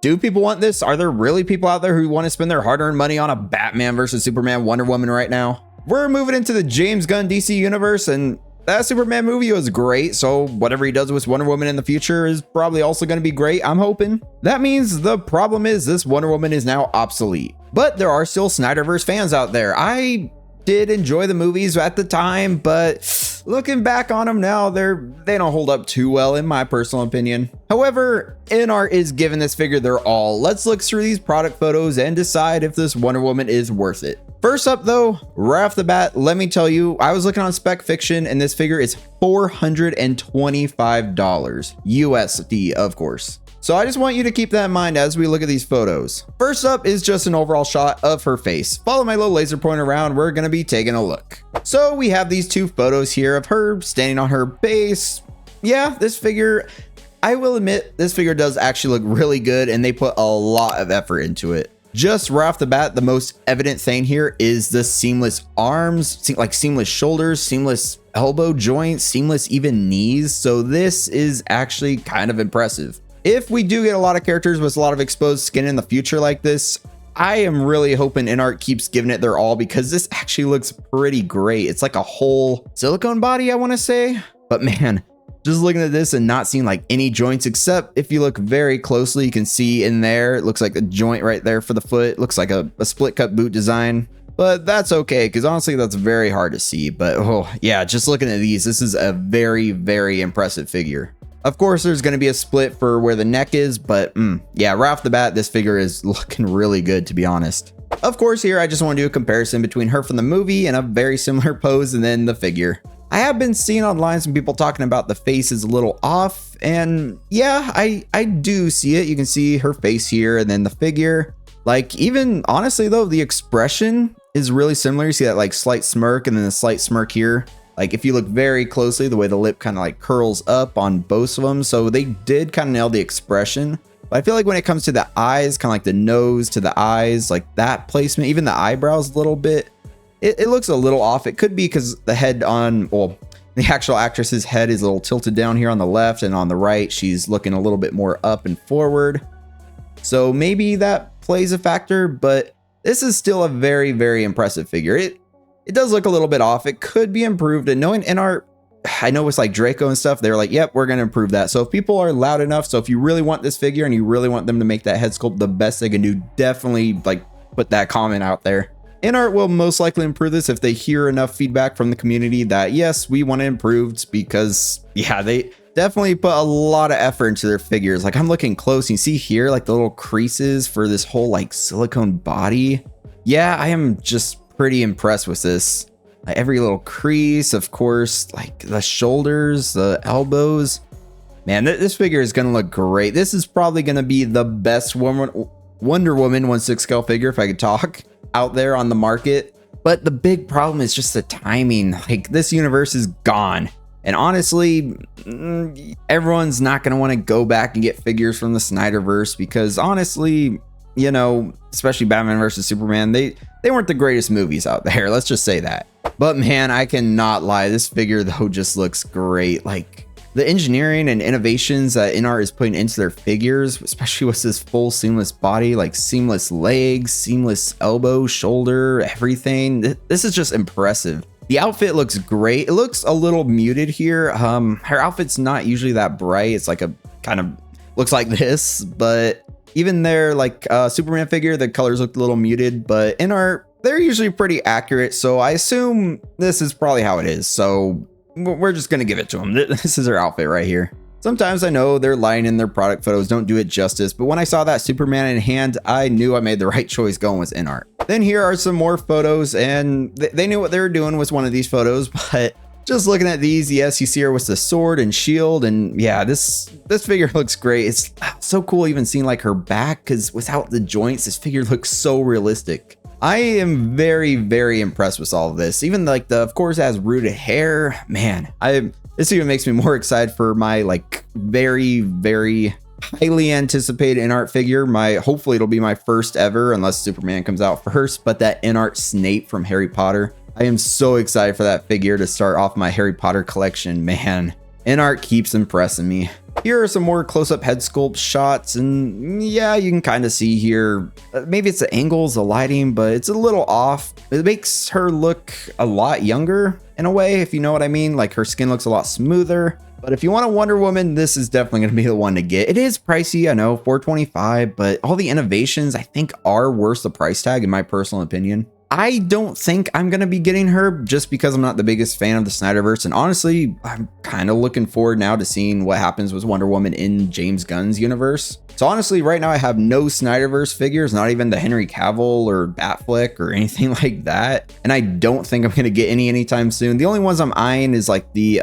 Do people want this? Are there really people out there who want to spend their hard-earned money on a Batman versus Superman Wonder Woman right now? We're moving into the James Gunn DC universe, and that Superman movie was great, so whatever he does with Wonder Woman in the future is probably also going to be great, I'm hoping. That means the problem is this Wonder Woman is now obsolete. But there are still Snyderverse fans out there. I did enjoy the movies at the time, but looking back on them now, they don't hold up too well in my personal opinion. However, Inart is giving this figure their all. Let's look through these product photos and decide if this Wonder Woman is worth it. First up though, right off the bat, let me tell you, I was looking on Spec Fiction and this figure is $425 USD, of course. So I just want you to keep that in mind as we look at these photos. First up is just an overall shot of her face. Follow my little laser pointer around, we're gonna be taking a look. So we have these two photos here of her standing on her base. Yeah, this figure, I will admit, this figure does actually look really good and they put a lot of effort into it. Just right off the bat, the most evident thing here is the seamless arms, like seamless shoulders, seamless elbow joints, seamless even knees. So this is actually kind of impressive. If we do get a lot of characters with a lot of exposed skin in the future like this, I am really hoping Inart keeps giving it their all because this actually looks pretty great. It's like a whole silicone body, I want to say. But man, just looking at this and not seeing like any joints, except if you look very closely, you can see in there, it looks like a joint right there for the foot. It looks like a split cut boot design. But that's okay, because honestly, that's very hard to see. But oh yeah, just looking at these, this is a very, very impressive figure. Of course, there's going to be a split for where the neck is, but yeah, right off the bat, this figure is looking really good, to be honest. Of course, here I just want to do a comparison between her from the movie and a very similar pose and then the figure. I have been seeing online some people talking about the face is a little off, and yeah, I do see it. You can see her face here and then the figure. Like, even honestly though, the expression is really similar. You see that like slight smirk and then a slight smirk here. Like if you look very closely, the way the lip kind of like curls up on both of them. So they did kind of nail the expression. But I feel like when it comes to the eyes, kind of like the nose to the eyes, like that placement, even the eyebrows a little bit, it looks a little off. It could be because the head on, well, the actual actress's head is a little tilted down here on the left, and on the right, she's looking a little bit more up and forward. So maybe that plays a factor, but this is still a very, very impressive figure. It does look a little bit off. It could be improved. And knowing Inart, I know it's like Draco and stuff, they're like, yep, we're going to improve that. So if people are loud enough, so if you really want this figure and you really want them to make that head sculpt the best they can do, definitely like put that comment out there. Inart will most likely improve this if they hear enough feedback from the community that yes, we want it improved, because yeah, they definitely put a lot of effort into their figures. Like I'm looking close, and you see here like the little creases for this whole like silicone body. Yeah, I am just pretty impressed with this. Like every little crease, of course, like the shoulders, the elbows. Man, this figure is gonna look great. This is probably gonna be the best Wonder Woman 1/6 scale figure, if I could talk, out there on the market. But the big problem is just the timing. Like this universe is gone, and honestly, everyone's not gonna want to go back and get figures from the Snyderverse because honestly, you know, especially Batman versus Superman, they weren't the greatest movies out there. Let's just say that. But man, I cannot lie. This figure though just looks great. Like the engineering and innovations that Inart is putting into their figures, especially with this full seamless body, like seamless legs, seamless elbow, shoulder, everything. This is just impressive. The outfit looks great. It looks a little muted here. Her outfit's not usually that bright. It's like a kind of looks like this, but even their like Superman figure, the colors looked a little muted, but Inart, they're usually pretty accurate. So I assume this is probably how it is. So we're just going to give it to them. This is their outfit right here. Sometimes I know their lying in their product photos don't do it justice, but when I saw that Superman in hand, I knew I made the right choice going with Inart. Then here are some more photos, and they knew what they were doing with one of these photos, but just looking at these, yes, you see her with the sword and shield, and yeah, this figure looks great. It's so cool even seeing like her back, because without the joints, this figure looks so realistic. I am very, very impressed with all of this. Even like of course, it has rooted hair. Man, this even makes me more excited for my like very, very highly anticipated Inart figure. Hopefully it'll be my first ever, unless Superman comes out first, but that Inart Snape from Harry Potter. I am so excited for that figure to start off my Harry Potter collection, man. Inart keeps impressing me. Here are some more close-up head sculpt shots, and yeah, you can kind of see here, maybe it's the angles, the lighting, but it's a little off. It makes her look a lot younger in a way, if you know what I mean. Like her skin looks a lot smoother. But if you want a Wonder Woman, this is definitely going to be the one to get. It is pricey, I know, $425, but all the innovations I think are worth the price tag in my personal opinion. I don't think I'm going to be getting her just because I'm not the biggest fan of the Snyderverse. And honestly, I'm kind of looking forward now to seeing what happens with Wonder Woman in James Gunn's universe. So honestly, right now I have no Snyderverse figures, not even the Henry Cavill or Batfleck or anything like that. And I don't think I'm going to get any anytime soon. The only ones I'm eyeing is like the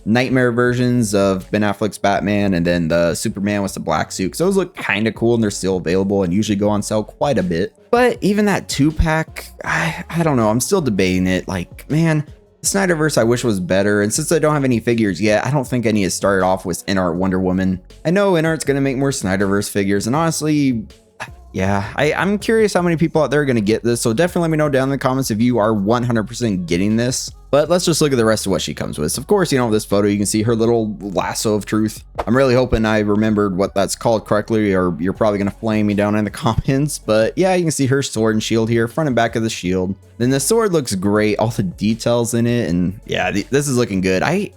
nightmare versions of Ben Affleck's Batman and then the Superman with the black suit. Because those look kind of cool and they're still available and usually go on sale quite a bit. But even that 2-pack, I don't know. I'm still debating it. Like, man, the Snyderverse I wish was better. And since I don't have any figures yet, I don't think I need to start off with Inart Wonder Woman. I know Inart's going to make more Snyderverse figures. And honestly, yeah, I'm curious how many people out there are going to get this. So definitely let me know down in the comments if you are 100% getting this. But let's just look at the rest of what she comes with. Of course, you know, this photo, you can see her little lasso of truth. I'm really hoping I remembered what that's called correctly, or you're probably going to flame me down in the comments. But yeah, you can see her sword and shield here, front and back of the shield. Then the sword looks great, all the details in it. And yeah, this is looking good. I'm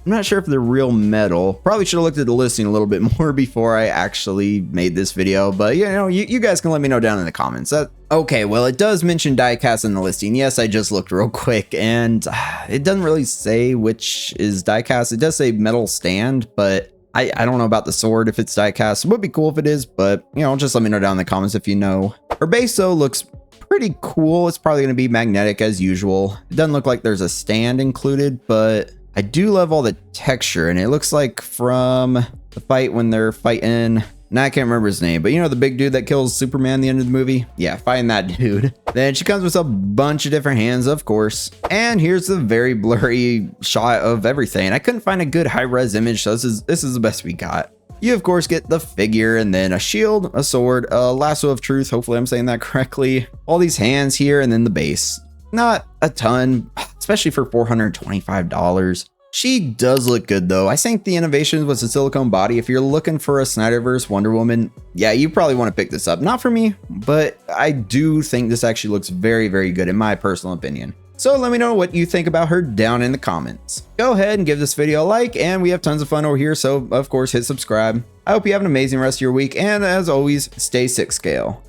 not sure if they're real metal. Probably should have looked at the listing a little bit more before I actually made this video. But you know, you guys can let me know down in the comments. Okay, well, it does mention diecast in the listing. Yes, I just looked real quick and it doesn't really say which is diecast. It does say metal stand, but I don't know about the sword if it's diecast. It would be cool if it is, but you know, just let me know down in the comments if you know. Her base though looks pretty cool. It's probably going to be magnetic as usual. It doesn't look like there's a stand included, but I do love all the texture, and it looks like from the fight when they're fighting, now I can't remember his name, but you know the big dude that kills Superman at the end of the movie? Yeah, fighting that dude. Then she comes with a bunch of different hands, of course. And here's the very blurry shot of everything. I couldn't find a good high-res image, so this is the best we got. You, of course, get the figure and then a shield, a sword, a lasso of truth. Hopefully I'm saying that correctly. All these hands here and then the base. Not a ton, especially for $425. She does look good though. I think the innovations was the silicone body. If you're looking for a Snyderverse Wonder Woman, yeah, you probably want to pick this up. Not for me, but I do think this actually looks very, very good in my personal opinion. So let me know what you think about her down in the comments. Go ahead and give this video a like, and we have tons of fun over here, so of course hit subscribe. I hope you have an amazing rest of your week, and as always, stay 6 scale.